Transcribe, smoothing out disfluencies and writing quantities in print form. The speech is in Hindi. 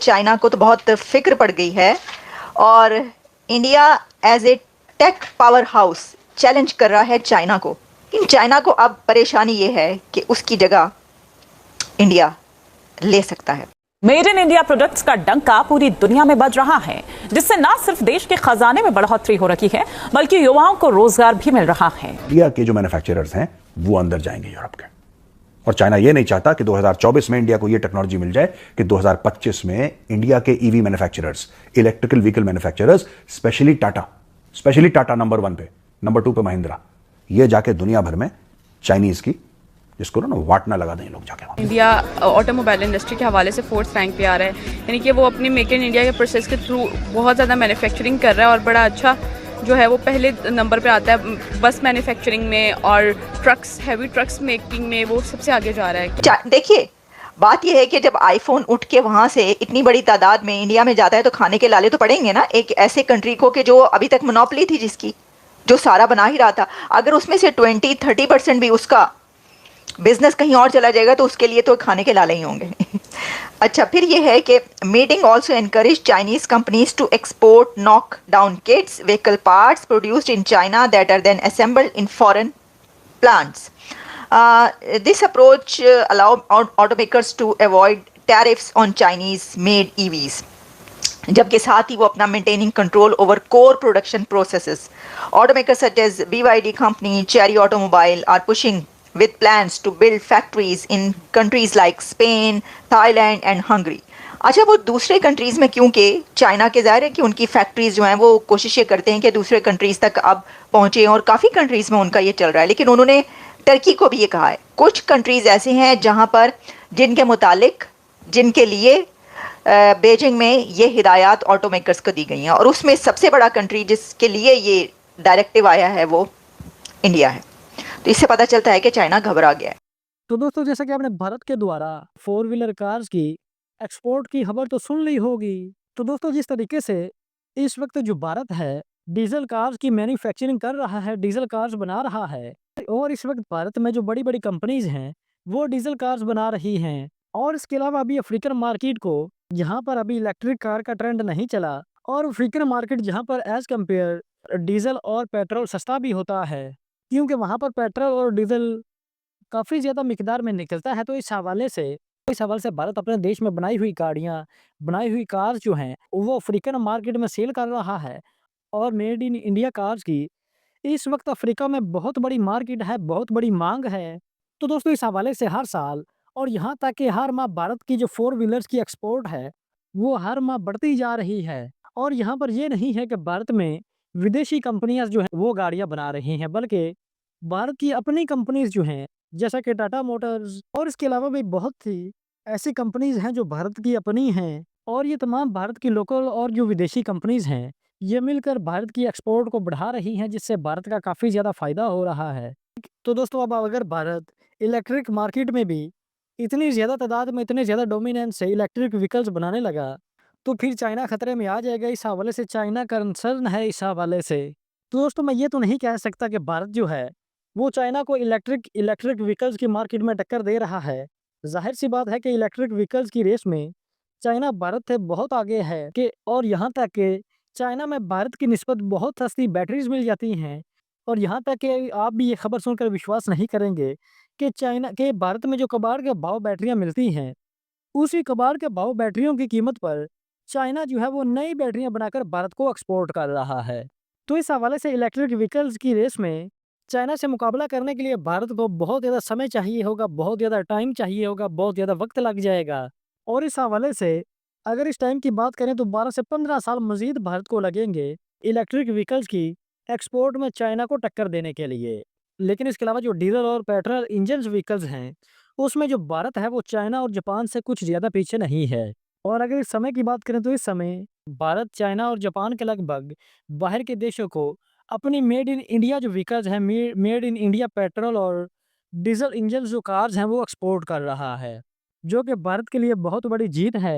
चाइना को तो बहुत फ़िक्र पड़ गई है और India as a tech powerhouse challenge कर रहा है चाइना को। लेकिन चाइना को अब परेशानी ये है कि उसकी जगह इंडिया ले सकता है। मेड इन इंडिया प्रोडक्ट्स का डंका पूरी दुनिया में बज रहा है, जिससे न सिर्फ देश के खजाने में बढ़ोतरी हो रही है बल्कि युवाओं को रोजगार भी मिल रहा है। इंडिया के जो मैन्युफैक्चरर्स हैं वो अंदर जाएंगे यूरोप के, और चाइना ये नहीं चाहता कि 2024 में इंडिया को ये टेक्नोलॉजी मिल जाए कि 2025 में इंडिया के EV manufacturers, electrical vehicle manufacturers, specially Tata number 1 पे, नंबर 2 पे महिंद्रा, ये जाके दुनिया भर में चाइनीज की जिसको ना वाट ना लगा दें लोग जाके। इंडिया ऑटोमोबाइल इंडस्ट्री के हवाले से 4th रैंक पे आ रहा है, यानी कि वो अपनी मेक इन इंडिया के प्रोसेस के थ्रू बहुत ज़्यादा मैन्युफैक्चरिंग कर रहा है और बड़ा अच्छा जो है वो पहले नंबर पे आता है बस मैन्युफैक्चरिंग में, और ट्रक्स, हैवी ट्रक्स मेकिंग में वो सबसे आगे जा रहा है। देखिए, बात यह है कि जब आईफोन उठ के वहाँ से इतनी बड़ी तादाद में इंडिया में जाता है तो खाने के लाले तो पड़ेंगे ना एक ऐसे कंट्री को कि जो अभी तक मोनोपोली थी, जिसकी जो सारा बना ही रहा था। अगर उसमें से 20-30% भी उसका बिजनेस कहीं और चला जाएगा तो उसके लिए तो खाने के लाले ही होंगे। अच्छा, फिर ये है कि meeting also encourage Chinese companies to export knock down kits, vehicle parts produced in China that are then assembled in foreign plants. This approach allow automakers to avoid tariffs on Chinese made EVs, जबकि साथ ही वो अपना maintaining control over core production processes. Automakers such as BYD company, Chery automobile are pushing with plans to build factories in countries like Spain, Thailand and Hungary. अच्छा, वो दूसरे कंट्रीज़ में, क्योंकि चाइना के ज़ाहिर है कि उनकी फैक्ट्रीज़ जो हैं वो कोशिशें करते हैं कि दूसरे कंट्रीज़ तक अब पहुँचे, और काफ़ी कंट्रीज़ में उनका ये चल रहा है। लेकिन उन्होंने टर्की को भी ये कहा है, कुछ कंट्रीज़ ऐसे हैं जहाँ पर जिनके मुतालिक, जिनके लिए बीजिंग में ये हिदायत ऑटोमेकर्स को दी गई हैं, और उसमें सबसे बड़ा कंट्री जिसके लिए ये डायरेक्टिव आया है वो इंडिया है। तो इससे पता चलता है कि चाइना घबरा गया है। तो दोस्तों, जैसा कि आपने भारत के द्वारा 4 व्हीलर कार्स की एक्सपोर्ट की खबर तो सुन ली होगी। तो दोस्तों, जिस तरीके से इस वक्त जो भारत है डीजल कार्स की मैन्युफैक्चरिंग कर रहा है, डीजल कार्स बना रहा है, और इस वक्त भारत में जो बड़ी बड़ी कंपनीज हैं वो डीजल कार्स बना रही हैं। और इसके अलावा अभी अफ्रीकन मार्केट को, जहाँ पर अभी इलेक्ट्रिक कार का ट्रेंड नहीं चला, और अफ्रीकन मार्केट जहाँ पर एज कम्पेयर डीजल और पेट्रोल सस्ता भी होता है, क्योंकि वहाँ पर पेट्रोल और डीजल काफ़ी ज़्यादा मिकदार में निकलता है। तो इस हवाले से भारत अपने देश में बनाई हुई गाड़ियाँ, बनाई हुई कार्स जो हैं वो अफ्रीकन मार्केट में सेल कर रहा है। और मेड इन इंडिया कार्स की इस वक्त अफ्रीका में बहुत बड़ी मार्केट है, बहुत बड़ी मांग है। तो दोस्तों, इस हवाले से हर साल और यहाँ तक कि हर माह भारत की जो 4 व्हीलर्स की एक्सपोर्ट है वो हर माह बढ़ती जा रही है। और यहाँ पर ये नहीं है कि भारत में विदेशी कंपनियां जो हैं वो गाड़ियां बना रही हैं, बल्कि भारत की अपनी कंपनीज जो हैं, जैसा कि टाटा मोटर्स, और इसके अलावा भी बहुत सी ऐसी कंपनीज हैं जो भारत की अपनी हैं। और ये तमाम भारत की लोकल और जो विदेशी कंपनीज हैं ये मिलकर भारत की एक्सपोर्ट को बढ़ा रही हैं, जिससे भारत का काफ़ी ज़्यादा फायदा हो रहा है। तो दोस्तों, अब अगर भारत इलेक्ट्रिक मार्केट में भी इतनी ज़्यादा तादाद में, इतने ज़्यादा डोमिनेंस से इलेक्ट्रिक व्हीकल्स बनाने लगा, तो फिर चाइना खतरे में आ जाएगा। इस हवाले से चाइना कंसर्न है इस हवाले से। तो दोस्तों, मैं ये तो नहीं कह सकता कि भारत जो है वो चाइना को इलेक्ट्रिक व्हीकल्स की मार्केट में टक्कर दे रहा है। जाहिर सी बात है कि इलेक्ट्रिक व्हीकल्स की रेस में चाइना भारत से बहुत आगे है, कि और यहाँ तक कि चाइना में भारत की निस्बत बहुत सस्ती बैटरीज मिल जाती हैं। और यहाँ तक कि आप भी ये खबर सुनकर विश्वास नहीं करेंगे कि चाइना के भारत में जो कबाड़ के भाव बैटरियाँ मिलती हैं, उसी कबाड़ के भाव बैटरियों की कीमत पर चाइना जो है वो नई बैटरियां बनाकर भारत को एक्सपोर्ट कर रहा है। तो इस हवाले से इलेक्ट्रिक व्हीकल्स की रेस में चाइना से मुकाबला करने के लिए भारत को बहुत ज़्यादा समय चाहिए होगा, बहुत ज़्यादा टाइम चाहिए होगा, बहुत ज़्यादा वक्त लग जाएगा। और इस हवाले से अगर इस टाइम की बात करें तो 12 से 15 साल मजीद भारत को लगेंगे इलेक्ट्रिक व्हीकल्स की एक्सपोर्ट में चाइना को टक्कर देने के लिए। लेकिन इसके अलावा जो डीजल और पेट्रोल इंजन व्हीकल्स हैं उसमें जो भारत है वो चाइना और जापान से कुछ ज़्यादा पीछे नहीं है। और अगर इस समय की बात करें तो इस समय भारत, चाइना और जापान के लगभग बाहर के देशों को अपनी मेड इन इंडिया जो व्हीकल्स हैं, मेड इन इंडिया पेट्रोल और डीजल इंजन जो कार्स हैं वो एक्सपोर्ट कर रहा है, जो कि भारत के लिए बहुत बड़ी जीत है।